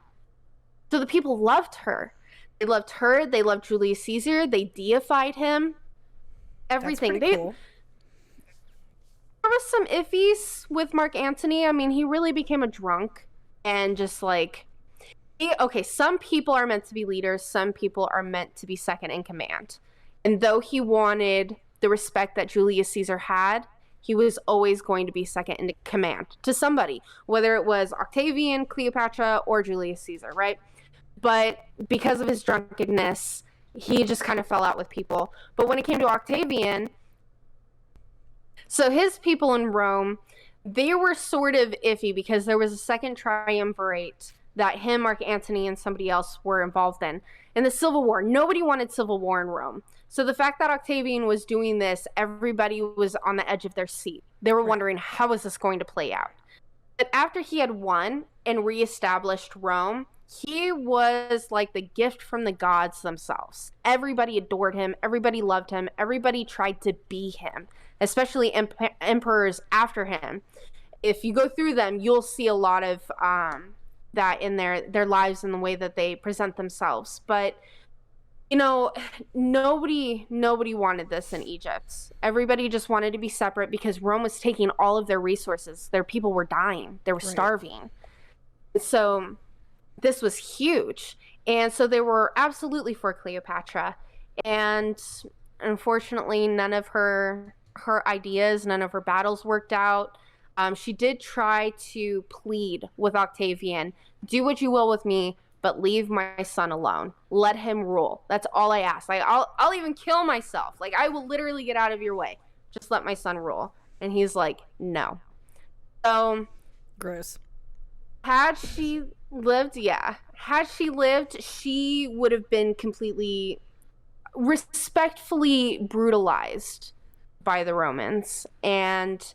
Speaker 3: So the people loved her. They loved her. They loved Julius Caesar. They deified him. Everything.
Speaker 2: That's pretty cool.
Speaker 3: There was some iffies with Mark Antony. I mean, he really became a drunk and just like, some people are meant to be leaders. Some people are meant to be second in command. And though he wanted the respect that Julius Caesar had, he was always going to be second in command to somebody, whether it was Octavian, Cleopatra, or Julius Caesar, right? But because of his drunkenness, he just kind of fell out with people. But when it came to Octavian, so his people in Rome, they were sort of iffy because there was a second triumvirate that him, Mark Antony, and somebody else were involved in the Civil War. Nobody wanted civil war in Rome. So the fact that Octavian was doing this, everybody was on the edge of their seat. They were wondering, how is this going to play out? But after he had won and reestablished Rome, he was like the gift from the gods themselves. Everybody adored him. Everybody loved him. Everybody tried to be him, especially emperors after him. If you go through them, you'll see a lot of that in their lives and the way that they present themselves. But nobody wanted this in Egypt. Everybody just wanted to be separate because Rome was taking all of their resources. Their people were dying. They were starving. So this was huge. And so they were absolutely for Cleopatra. And unfortunately, none of her ideas, none of her battles worked out. She did try to plead with Octavian, do what you will with me, but leave my son alone. Let him rule. That's all I ask. Like, I'll even kill myself. Like, I will literally get out of your way. Just let my son rule. And he's like, no. So
Speaker 2: gross.
Speaker 3: Had she lived, she would have been completely respectfully brutalized by the Romans. And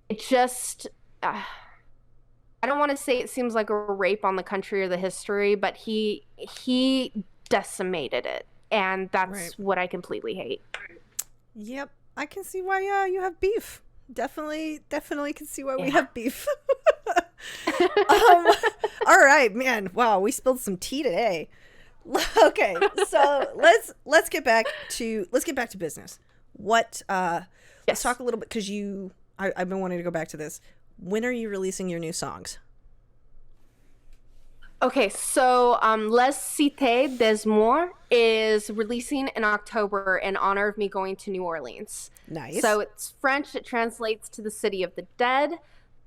Speaker 3: it just, I don't want to say it seems like a rape on the country or the history, but he decimated it. And that's what I completely hate.
Speaker 2: Yep. I can see why you have beef. Definitely can see why we have beef. All right, man. Wow, we spilled some tea today. Okay, so let's get back to business. Let's talk a little bit, because I've been wanting to go back to this. When are you releasing your new songs?
Speaker 3: Okay, so Les Cités des Morts is releasing in October in honor of me going to New Orleans.
Speaker 2: Nice.
Speaker 3: So it's French. It translates to the City of the Dead.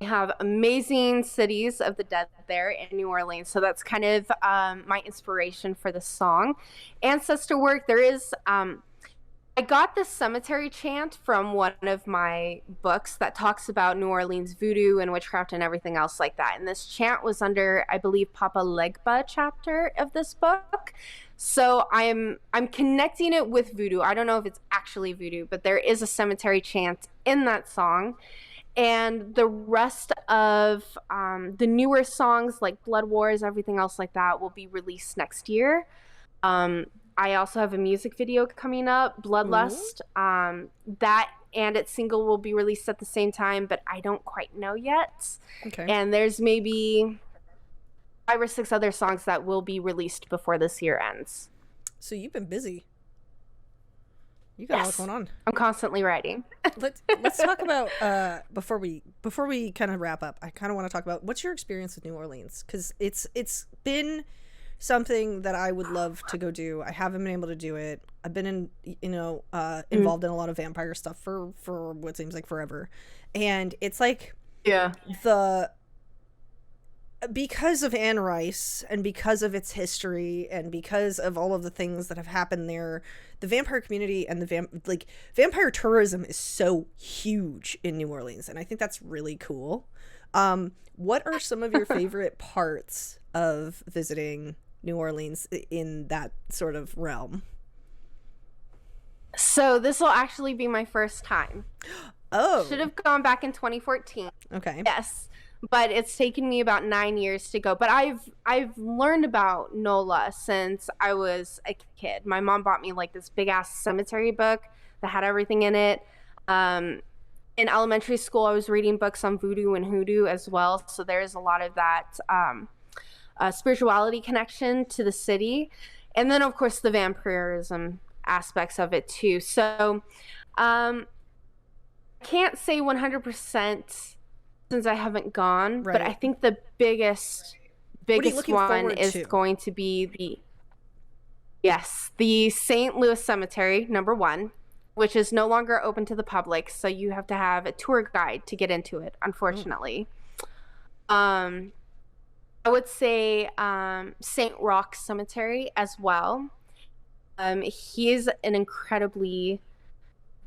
Speaker 3: I have amazing cities of the dead there in New Orleans. So that's kind of my inspiration for the song. Ancestor work, there is, I got this cemetery chant from one of my books that talks about New Orleans voodoo and witchcraft and everything else like that. And this chant was under, I believe, Papa Legba chapter of this book. So I'm connecting it with voodoo. I don't know if it's actually voodoo, but there is a cemetery chant in that song. And the rest of the newer songs like Blood Wars, everything else like that will be released next year. I also have a music video coming up, Bloodlust. That and its single will be released at the same time, but I don't quite know yet.
Speaker 2: Okay.
Speaker 3: And there's maybe 5 or 6 other songs that will be released before this year ends.
Speaker 2: So you've been busy. You got a lot going on.
Speaker 3: I'm constantly writing.
Speaker 2: Let's talk about before we kind of wrap up. I kind of want to talk about what's your experience with New Orleans, because it's been something that I would love to go do. I haven't been able to do it. I've been involved in a lot of vampire stuff for what seems like forever, and it's like because of Anne Rice and because of its history and because of all of the things that have happened there, the vampire community and the vampire tourism is so huge in New Orleans, and I think that's really cool. What are some of your favorite parts of visiting New Orleans in that sort of realm?
Speaker 3: So this will actually be my first time.
Speaker 2: Oh.
Speaker 3: Should have gone back in 2014.
Speaker 2: Okay.
Speaker 3: Yes. But it's taken me about 9 years to go. But I've learned about NOLA since I was a kid. My mom bought me like this big ass cemetery book that had everything in it. In elementary school, I was reading books on voodoo and hoodoo as well. So there's a lot of that spirituality connection to the city. And then, of course, the vampirism aspects of it too. So I can't say 100% since I haven't gone,
Speaker 2: right.
Speaker 3: But I think the biggest one is going to be the St. Louis Cemetery, number 1, which is no longer open to the public, so you have to have a tour guide to get into it, unfortunately. I would say St. Roch Cemetery as well. He is an incredibly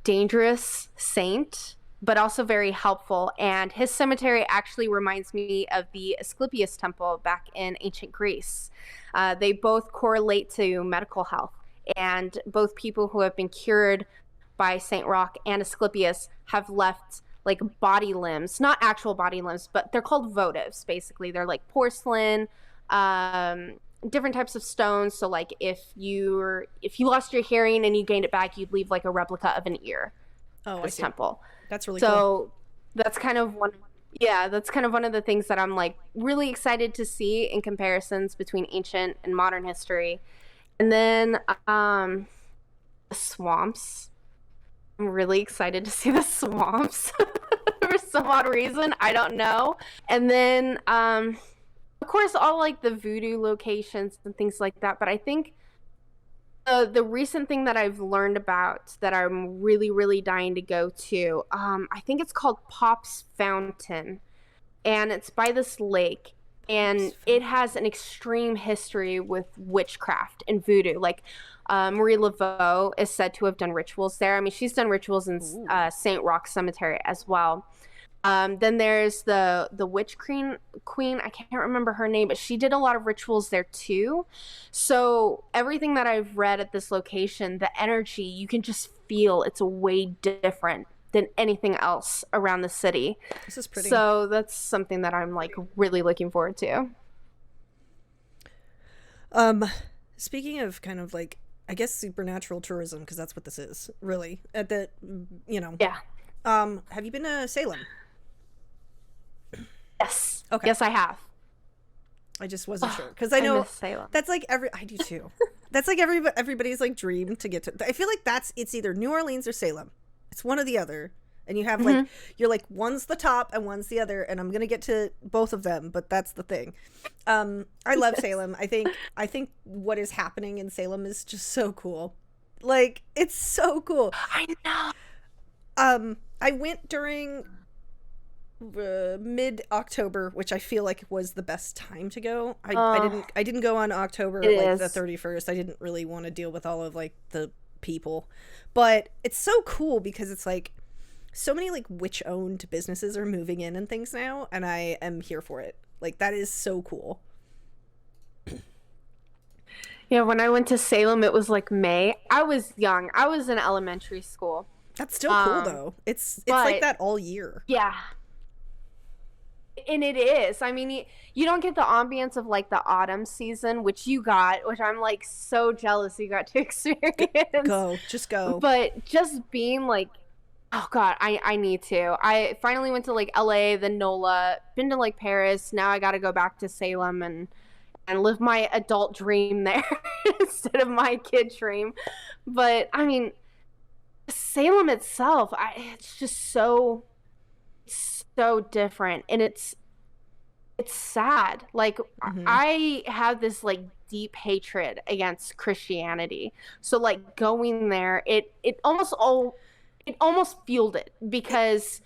Speaker 3: dangerous saint, but also very helpful. And his cemetery actually reminds me of the Asclepius Temple back in ancient Greece. They both correlate to medical health, and both people who have been cured by St. Roch and Asclepius have left like body limbs, not actual body limbs, but they're called votives. Basically, they're like porcelain, different types of stones. So like if you lost your hearing and you gained it back, you'd leave like a replica of an ear.
Speaker 2: Oh,
Speaker 3: this temple.
Speaker 2: That's really cool.
Speaker 3: So that's kind of one of the things that I'm like really excited to see in comparisons between ancient and modern history. And then the swamps. I'm really excited to see the swamps for some odd reason. I don't know. And then of course all like the voodoo locations and things like that. But I think the recent thing that I've learned about that I'm really, really dying to go to, I think it's called Pop's Fountain, and it's by this lake, and it has an extreme history with witchcraft and voodoo. Like Marie Laveau is said to have done rituals there. I mean, she's done rituals in St. Roch Cemetery as well. Then there's the witch queen. I can't remember her name, but she did a lot of rituals there too. So everything that I've read at this location, the energy, you can just feel it's way different than anything else around the city.
Speaker 2: This is pretty.
Speaker 3: So that's something that I'm like really looking forward to.
Speaker 2: Speaking of kind of like, I guess supernatural tourism, because that's what this is really. At the,
Speaker 3: Yeah.
Speaker 2: Have you been to Salem?
Speaker 3: Yes.
Speaker 2: Okay.
Speaker 3: Yes, I have.
Speaker 2: I just wasn't sure because I know
Speaker 3: miss Salem.
Speaker 2: That's like I do too. That's like everybody's like dream to get to. I feel like it's either New Orleans or Salem. It's one or the other, and you have like you're like one's the top and one's the other, and I'm gonna get to both of them, but that's the thing. I love Salem. I think what is happening in Salem is just so cool. Like it's so cool.
Speaker 3: I know.
Speaker 2: I went during mid-October, which I feel like was the best time to go. I
Speaker 3: Oh,
Speaker 2: didn't go on October
Speaker 3: it
Speaker 2: like the
Speaker 3: is.
Speaker 2: 31st. I didn't really want to deal with all of like the people. But it's so cool because it's like so many like witch-owned businesses are moving in and things now, and I am here for it. Like that is so cool.
Speaker 3: Yeah, when I went to Salem, it was like May. I was young. I was in elementary school.
Speaker 2: That's still cool though. It's like
Speaker 3: But
Speaker 2: that all year.
Speaker 3: yeah, and it is. I mean, you don't get the ambience of like the autumn season, which you got, which I'm like so jealous you got to experience.
Speaker 2: Just go.
Speaker 3: But just being like, oh God, I need to. I finally went to like LA, then NOLA, been to like Paris. Now I got to go back to Salem and live my adult dream there instead of my kid dream. But I mean, Salem itself, it's just so different, and it's sad. Like I have this like deep hatred against Christianity. So like going there, it almost fueled it because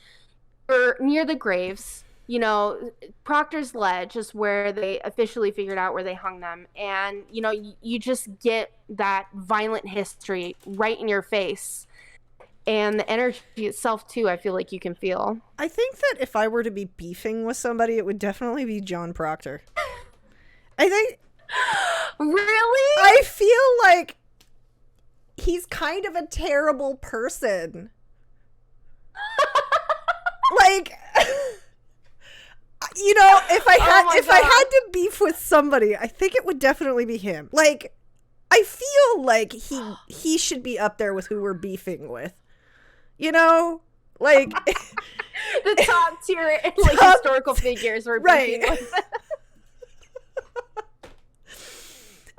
Speaker 3: we're near the graves. You know, Proctor's Ledge is where they officially figured out where they hung them. And, you know, you just get that violent history right in your face. And the energy itself, too, I feel like you can feel.
Speaker 2: I think that if I were to be beefing with somebody, it would definitely be John Proctor. I think...
Speaker 3: Really?
Speaker 2: I feel like he's kind of a terrible person. Like... You know, if I had to beef with somebody, I think it would definitely be him. Like, I feel like he should be up there with who we're beefing with. You know, like
Speaker 3: the top tier like historical figures we're beefing with.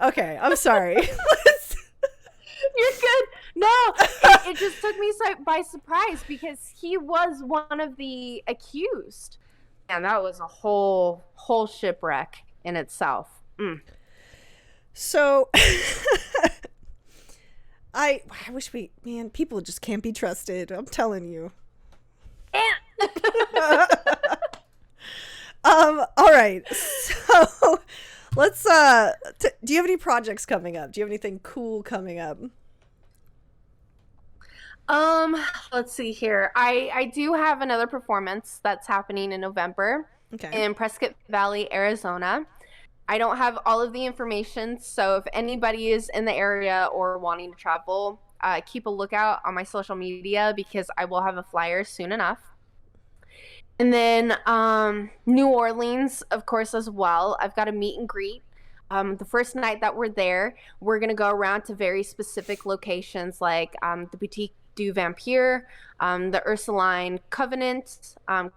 Speaker 2: Okay, I'm sorry.
Speaker 3: You're good. No, it just took me by surprise because he was one of the accused. And that was a whole shipwreck in itself.
Speaker 2: So I wish people just can't be trusted. I'm telling you. All right. So let's do you have any projects coming up? Do you have anything cool coming up?
Speaker 3: Let's see here. I do have another performance that's happening in November in Prescott Valley, Arizona. I don't have all of the information, so if anybody is in the area or wanting to travel, keep a lookout on my social media because I will have a flyer soon enough. And then New Orleans, of course, as well. I've got a meet and greet. The first night that we're there, we're going to go around to very specific locations like the Boutique du Vampyre, the Ursuline Convent, and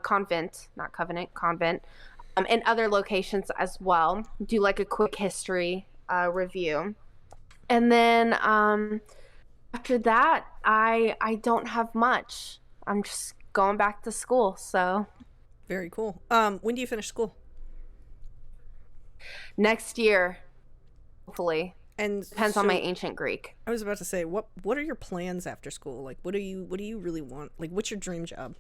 Speaker 3: other locations as well. Do like a quick history review. And then after that, I don't have much. I'm just going back to school, so.
Speaker 2: Very cool. When do you finish school?
Speaker 3: Next year, hopefully.
Speaker 2: And
Speaker 3: depends on my ancient Greek.
Speaker 2: I was about to say, what are your plans after school? Like, what do you really want? Like, what's your dream job?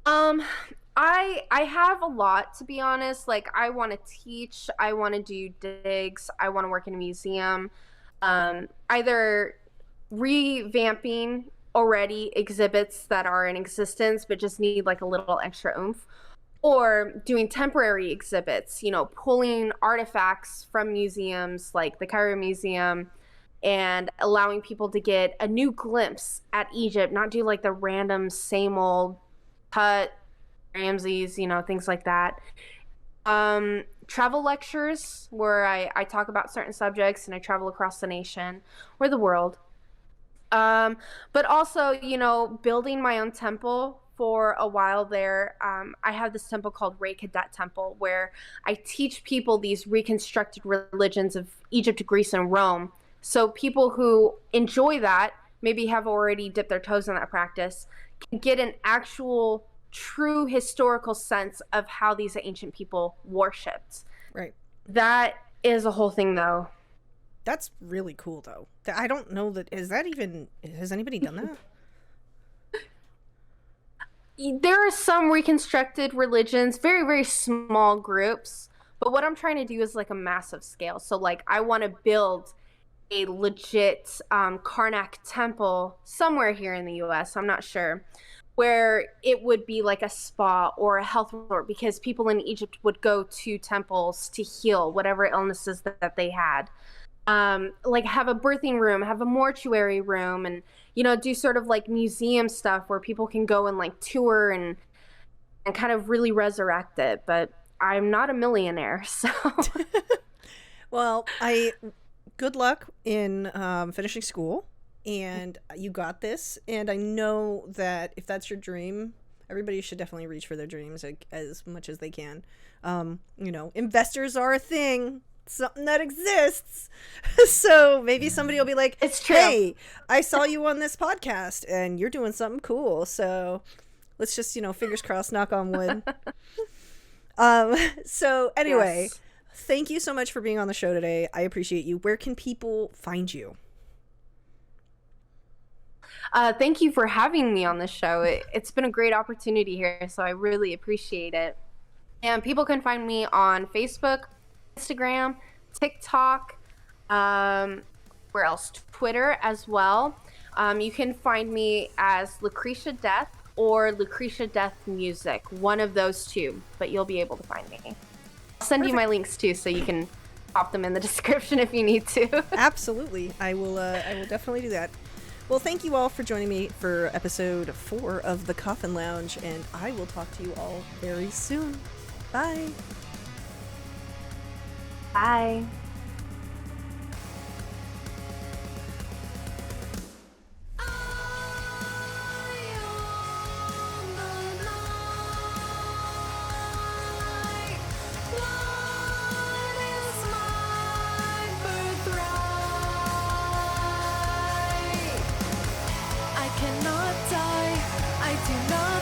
Speaker 3: I have a lot, to be honest. Like, I want to teach, I want to do digs, I want to work in a museum. Either revamping already exhibits that are in existence but just need like a little extra oomph, or doing temporary exhibits, you know, pulling artifacts from museums like the Cairo Museum and allowing people to get a new glimpse at Egypt, not do like the random same old Tut, Ramses, you know, things like that. Travel lectures where I talk about certain subjects and I travel across the nation or the world. But also, you know, building my own temple for a while there. I have this temple called Cadet Temple where I teach people these reconstructed religions of Egypt, Greece, and Rome. So people who enjoy that, maybe have already dipped their toes in that practice, can get an actual true historical sense of how these ancient people worshipped.
Speaker 2: Right.
Speaker 3: That is a whole thing, though.
Speaker 2: That's really cool, though. I don't know has anybody done that?
Speaker 3: There are some reconstructed religions, very, very small groups. But what I'm trying to do is like a massive scale. So, like, I want to build a legit Karnak temple somewhere here in the US, I'm not sure, where it would be like a spa or a health resort, because people in Egypt would go to temples to heal whatever illnesses that they had. Like have a birthing room, have a mortuary room, and do sort of like museum stuff where people can go and like tour and kind of really resurrect it. But I'm not a millionaire, so.
Speaker 2: Well, good luck in finishing school, and you got this. And I know that if that's your dream, everybody should definitely reach for their dreams as much as they can. Investors are a thing, something that exists. So maybe somebody will be like,
Speaker 3: it's true.
Speaker 2: Hey, I saw you on this podcast and you're doing something cool. So let's just, fingers crossed, knock on wood. So anyway,
Speaker 3: yes.
Speaker 2: Thank you so much for being on the show today. I appreciate you. Where can people find you?
Speaker 3: Thank you for having me on the show. It's been a great opportunity here, so I really appreciate it. And people can find me on Facebook, Instagram, TikTok, where else? Twitter as well. You can find me as Lucretia Death or Lucretia Death Music, one of those two, but you'll be able to find me. I'll send you my links too, so you can pop them in the description if you need to.
Speaker 2: Absolutely. I will definitely do that. Well, thank you all for joining me for episode 4 of the Coffin Lounge, and I will talk to you all very soon. Bye.
Speaker 3: Bye.
Speaker 1: I cannot die, I do not